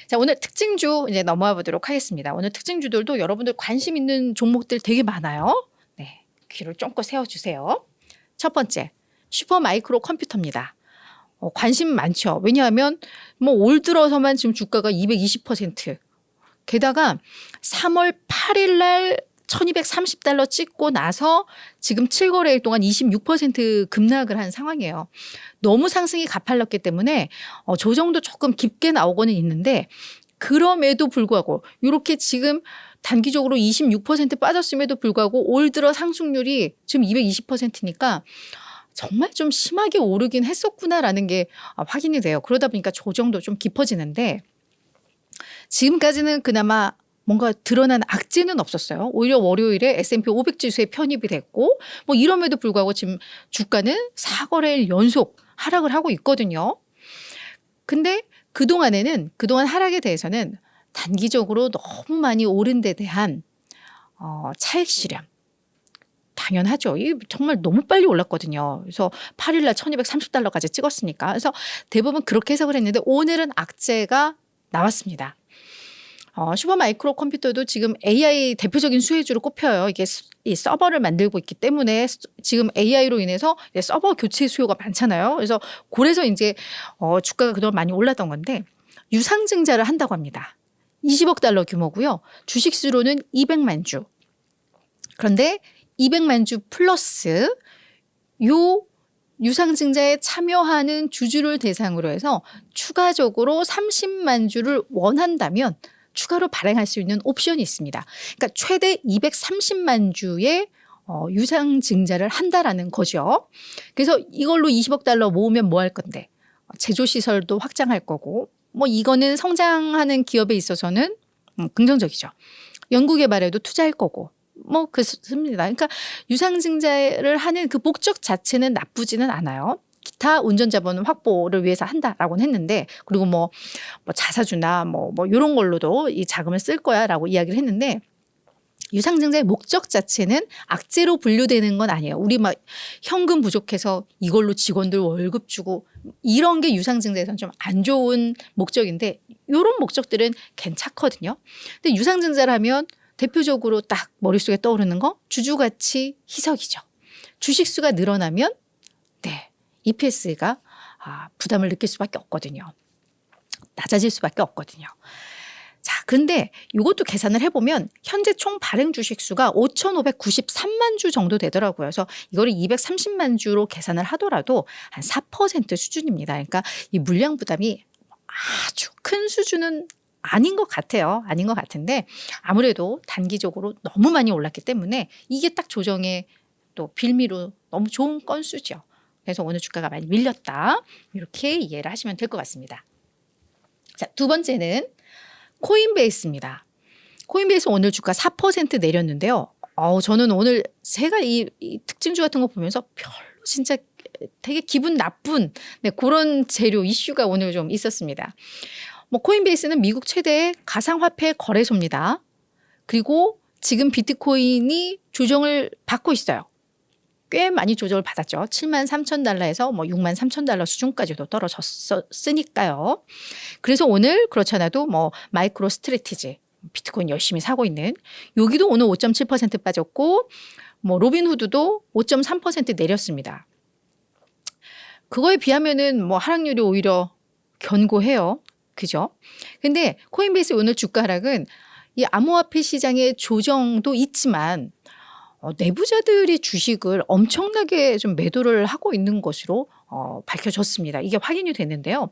자, 오늘 특징주 이제 넘어가 보도록 하겠습니다. 오늘 특징주들도 여러분들 관심 있는 종목들 되게 많아요. 네, 귀를 쫑긋 세워주세요. 첫 번째, 슈퍼마이크로 컴퓨터입니다. 관심 많죠. 왜냐하면 뭐 올 들어서만 지금 주가가 220%. 게다가 3월 8일 날 1230달러 찍고 나서 지금 7거래일 동안 26% 급락을 한 상황이에요. 너무 상승이 가팔랐기 때문에 조정도 조금 깊게 나오고는 있는데 그럼에도 불구하고 이렇게 지금 단기적으로 26% 빠졌음에도 불구하고 올 들어 상승률이 지금 220%니까 정말 좀 심하게 오르긴 했었구나라는 게 확인이 돼요. 그러다 보니까 조정도 좀 깊어지는데 지금까지는 그나마 뭔가 드러난 악재는 없었어요. 오히려 월요일에 S&P 500 지수에 편입이 됐고 뭐 이럼에도 불구하고 지금 주가는 4거래일 연속 하락을 하고 있거든요. 근데 그동안 하락에 대해서는 단기적으로 너무 많이 오른 데 대한 차익 실현. 당연하죠. 이게 정말 너무 빨리 올랐거든요. 그래서 8일 날 1230달러까지 찍었으니까. 그래서 대부분 그렇게 해석을 했는데 오늘은 악재가 나왔습니다. 슈퍼마이크로 컴퓨터도 지금 AI 대표적인 수혜주로 꼽혀요. 이게 이 서버를 만들고 있기 때문에 지금 AI로 인해서 서버 교체 수요가 많잖아요. 그래서 이제 주가가 그동안 많이 올랐던 건데 유상증자를 한다고 합니다. 20억 달러 규모고요. 주식수로는 200만 주. 그런데 200만 주 플러스 요 유상증자에 참여하는 주주를 대상으로 해서 추가적으로 30만 주를 원한다면 추가로 발행할 수 있는 옵션이 있습니다. 그러니까 최대 230만 주의 유상증자를 한다라는 거죠. 그래서 이걸로 20억 달러 모으면 뭐 할 건데 제조시설도 확장할 거고 뭐 이거는 성장하는 기업에 있어서는 긍정적이죠. 연구개발에도 투자할 거고 뭐 그렇습니다. 그러니까 유상증자를 하는 그 목적 자체는 나쁘지는 않아요. 기타 운전자본 확보를 위해서 한다라고는 했는데 그리고 뭐 자사주나 뭐 이런 걸로도 이 자금을 쓸 거야라고 이야기를 했는데 유상증자의 목적 자체는 악재로 분류되는 건 아니에요. 우리 막 현금 부족해서 이걸로 직원들 월급 주고 이런 게 유상증자에서는 좀 안 좋은 목적인데 이런 목적들은 괜찮거든요. 근데 유상증자를 하면 대표적으로 딱 머릿속에 떠오르는 거 주주가치 희석이죠. 주식수가 늘어나면 네, EPS가 부담을 느낄 수밖에 없거든요. 낮아질 수밖에 없거든요. 자, 근데 이것도 계산을 해보면 현재 총 발행 주식수가 5,593만 주 정도 되더라고요. 그래서 이거를 230만 주로 계산을 하더라도 한 4% 수준입니다. 그러니까 이 물량 부담이 아주 큰 수준은 아닌 것 같아요. 아닌 것 같은데 아무래도 단기적으로 너무 많이 올랐기 때문에 이게 딱 조정의 또 빌미로 너무 좋은 건수죠. 그래서 오늘 주가가 많이 밀렸다. 이렇게 이해를 하시면 될 것 같습니다. 자, 두 번째는 코인베이스입니다. 코인베이스 오늘 주가 4% 내렸는데요. 저는 오늘 제가 이 특징주 같은 거 보면서 별로 진짜 되게 기분 나쁜 그런 재료 이슈가 오늘 좀 있었습니다. 코인베이스는 미국 최대의 가상화폐 거래소입니다. 그리고 지금 비트코인이 조정을 받고 있어요. 꽤 많이 조정을 받았죠. 73,000달러에서 63,000달러 수준까지도 떨어졌으니까요. 그래서 오늘 그렇지 않아도 마이크로 스트래티지 비트코인 열심히 사고 있는 여기도 오늘 5.7% 빠졌고 로빈후드도 5.3% 내렸습니다. 그거에 비하면은 하락률이 오히려 견고해요. 그죠? 근데 코인베이스 오늘 주가 하락은 이 암호화폐 시장의 조정도 있지만 내부자들이 주식을 엄청나게 좀 매도를 하고 있는 것으로 밝혀졌습니다. 이게 확인이 됐는데요.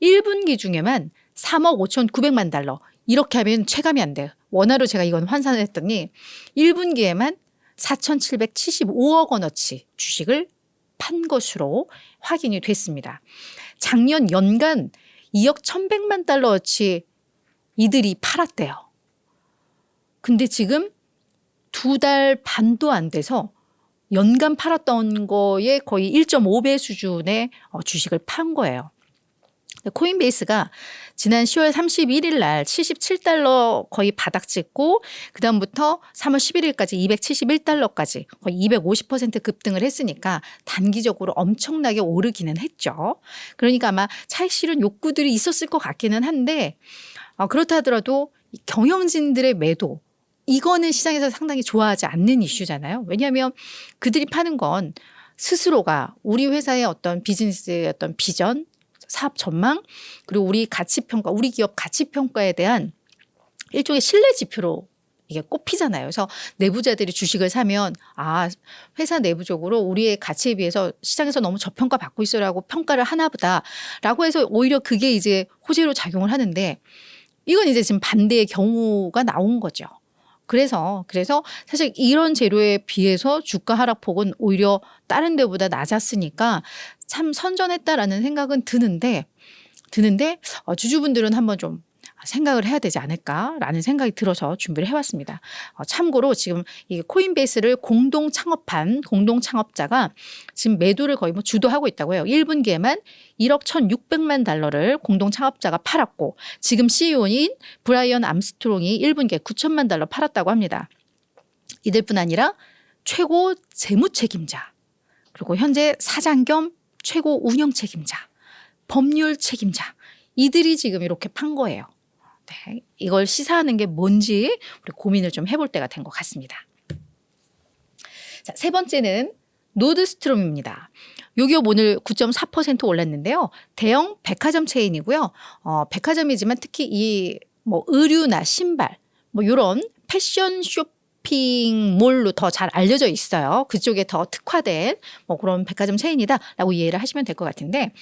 1분기 중에만 3억 5,900만 달러 이렇게 하면 체감이 안 돼요. 원화로 제가 이건 환산을 했더니 1분기에만 4,775억 원어치 주식을 판 것으로 확인이 됐습니다. 작년 연간 2억 1,100만 달러어치 이들이 팔았대요. 근데 지금 2달 반도 안 돼서 연간 팔았던 거에 거의 1.5배 수준의 주식을 판 거예요. 코인베이스가 지난 10월 31일 날 77달러 거의 바닥 찍고 그다음부터 3월 11일까지 271달러까지 거의 250% 급등을 했으니까 단기적으로 엄청나게 오르기는 했죠. 그러니까 아마 차익 실현 욕구들이 있었을 것 같기는 한데 그렇다 하더라도 경영진들의 매도 이거는 시장에서 상당히 좋아하지 않는 이슈잖아요. 왜냐하면 그들이 파는 건 스스로가 우리 회사의 어떤 비즈니스의 어떤 비전, 사업 전망, 그리고 우리 가치평가, 우리 기업 가치평가에 대한 일종의 신뢰 지표로 이게 꼽히잖아요. 그래서 내부자들이 주식을 사면 회사 내부적으로 우리의 가치에 비해서 시장에서 너무 저평가 받고 있어라고 평가를 하나 보다라고 해서 오히려 그게 이제 호재로 작용을 하는데 이건 이제 지금 반대의 경우가 나온 거죠. 그래서 사실 이런 재료에 비해서 주가 하락폭은 오히려 다른 데보다 낮았으니까 참 선전했다라는 생각은 드는데 주주분들은 한번 좀 생각을 해야 되지 않을까라는 생각이 들어서 준비를 해왔습니다. 참고로 지금 이 코인베이스를 공동 창업자가 지금 매도를 거의 주도하고 있다고 해요. 1분기에만 1억 1,600만 달러를 공동 창업자가 팔았고 지금 CEO인 브라이언 암스트롱이 1분기에 9천만 달러 팔았다고 합니다. 이들뿐 아니라 최고 재무 책임자 그리고 현재 사장 겸 최고 운영 책임자, 법률 책임자 이들이 지금 이렇게 판 거예요. 네, 이걸 시사하는 게 뭔지 우리 고민을 좀 해볼 때가 된 것 같습니다. 자, 세 번째는 노드스트롬입니다. 요 기업 오늘 9.4% 올랐는데요. 대형 백화점 체인이고요. 백화점이지만 특히 이 의류나 신발 이런 패션 쇼핑몰로 더 잘 알려져 있어요. 그쪽에 더 특화된 그런 백화점 체인이다라고 이해를 하시면 될 것 같은데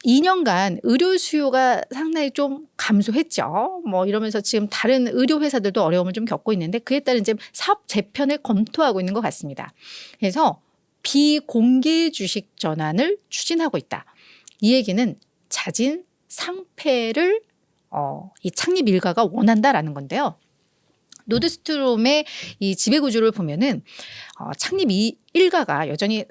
2년간 의료 수요가 상당히 좀 감소했죠. 이러면서 지금 다른 의료 회사들도 어려움을 좀 겪고 있는데 그에 따른 이제 사업 재편을 검토하고 있는 것 같습니다. 그래서 비공개 주식 전환을 추진하고 있다. 이 얘기는 자진 상패를 이 창립 일가가 원한다라는 건데요. 노드스트롬의 이 지배 구조를 보면은 창립 일가가 여전히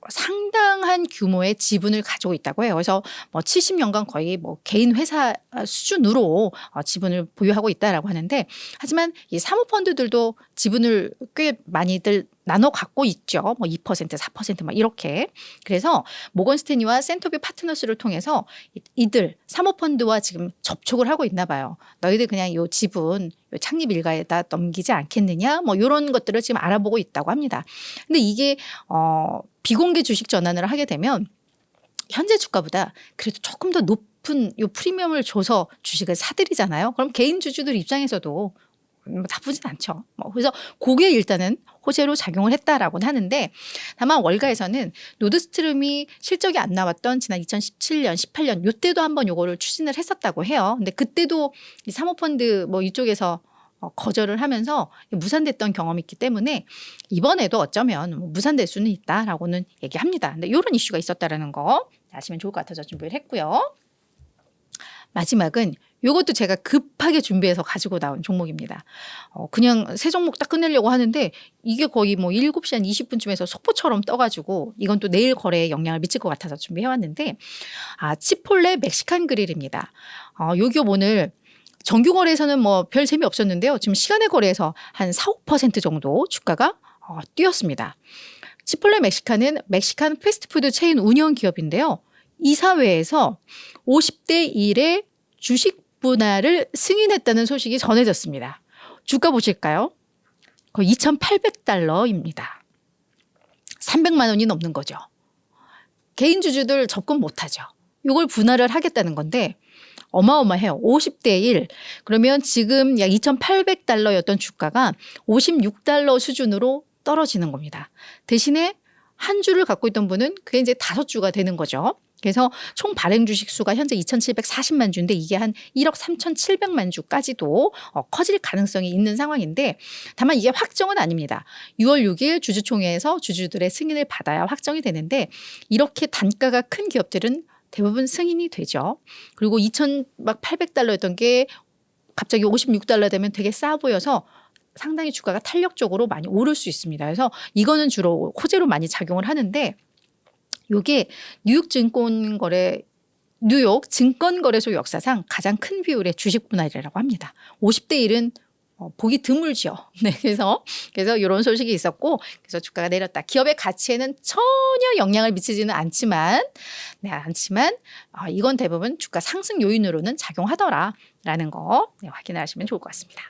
상당한 규모의 지분을 가지고 있다고 해요. 그래서 70년간 거의 개인 회사 수준으로 지분을 보유하고 있다라고 하는데 하지만 이 사모펀드들도 지분을 꽤 많이들 나눠 갖고 있죠. 2%, 4% 이렇게. 그래서 모건 스탠리와 센터뷰 파트너스를 통해서 이들 사모펀드와 지금 접촉을 하고 있나 봐요. 너희들 그냥 요 지분 요 창립 일가에다 넘기지 않겠느냐 이런 것들을 지금 알아보고 있다고 합니다. 근데 이게 비공개 주식 전환을 하게 되면 현재 주가보다 그래도 조금 더 높은 요 프리미엄을 줘서 주식을 사들이잖아요. 그럼 개인 주주들 입장에서도 나쁘진 않죠. 그래서 그게 일단은 호재로 작용을 했다라고는 하는데 다만 월가에서는 노드스트롬이 실적이 안 나왔던 지난 2017년, 18년 이때도 한번 요거를 추진을 했었다고 해요. 근데 그때도 이 사모펀드 이쪽에서 거절을 하면서 무산됐던 경험이 있기 때문에 이번에도 어쩌면 무산될 수는 있다라고는 얘기합니다. 근데 이런 이슈가 있었다라는 거 아시면 좋을 것 같아서 준비를 했고요. 마지막은 이것도 제가 급하게 준비해서 가지고 나온 종목입니다. 그냥 세 종목 딱 끝내려고 하는데 이게 거의 7시 한 20분쯤에서 속보처럼 떠가지고 이건 또 내일 거래에 영향을 미칠 것 같아서 준비해왔는데 치폴레 멕시칸 그릴입니다. 요 기업 오늘 정규 거래에서는 별 재미 없었는데요. 지금 시간의 거래에서 한 4, 5% 정도 주가가 뛰었습니다. 치폴레 멕시칸은 멕시칸 패스트푸드 체인 운영 기업인데요. 이사회에서 50대 1의 주식 분할을 승인했다는 소식이 전해졌습니다. 주가 보실까요? 거의 2,800달러입니다. 300만 원이 넘는 거죠. 개인 주주들 접근 못하죠. 이걸 분할을 하겠다는 건데 어마어마해요. 50대 1. 그러면 지금 약 2,800달러였던 주가가 56달러 수준으로 떨어지는 겁니다. 대신에 한 주를 갖고 있던 분은 그게 이제 5주가 되는 거죠. 그래서 총 발행 주식 수가 현재 2,740만 주인데 이게 한 1억 3,700만 주까지도 커질 가능성이 있는 상황인데 다만 이게 확정은 아닙니다. 6월 6일 주주총회에서 주주들의 승인을 받아야 확정이 되는데 이렇게 단가가 큰 기업들은 대부분 승인이 되죠. 그리고 2,800달러였던 게 갑자기 56달러 되면 되게 싸 보여서 상당히 주가가 탄력적으로 많이 오를 수 있습니다. 그래서 이거는 주로 호재로 많이 작용을 하는데 이게 뉴욕 증권거래소 역사상 가장 큰 비율의 주식 분할이라고 합니다. 50대 1은 보기 드물죠. 네, 그래서 이런 소식이 있었고, 그래서 주가가 내렸다. 기업의 가치에는 전혀 영향을 미치지는 않지만, 이건 대부분 주가 상승 요인으로는 작용하더라라는 거 확인을 하시면 좋을 것 같습니다.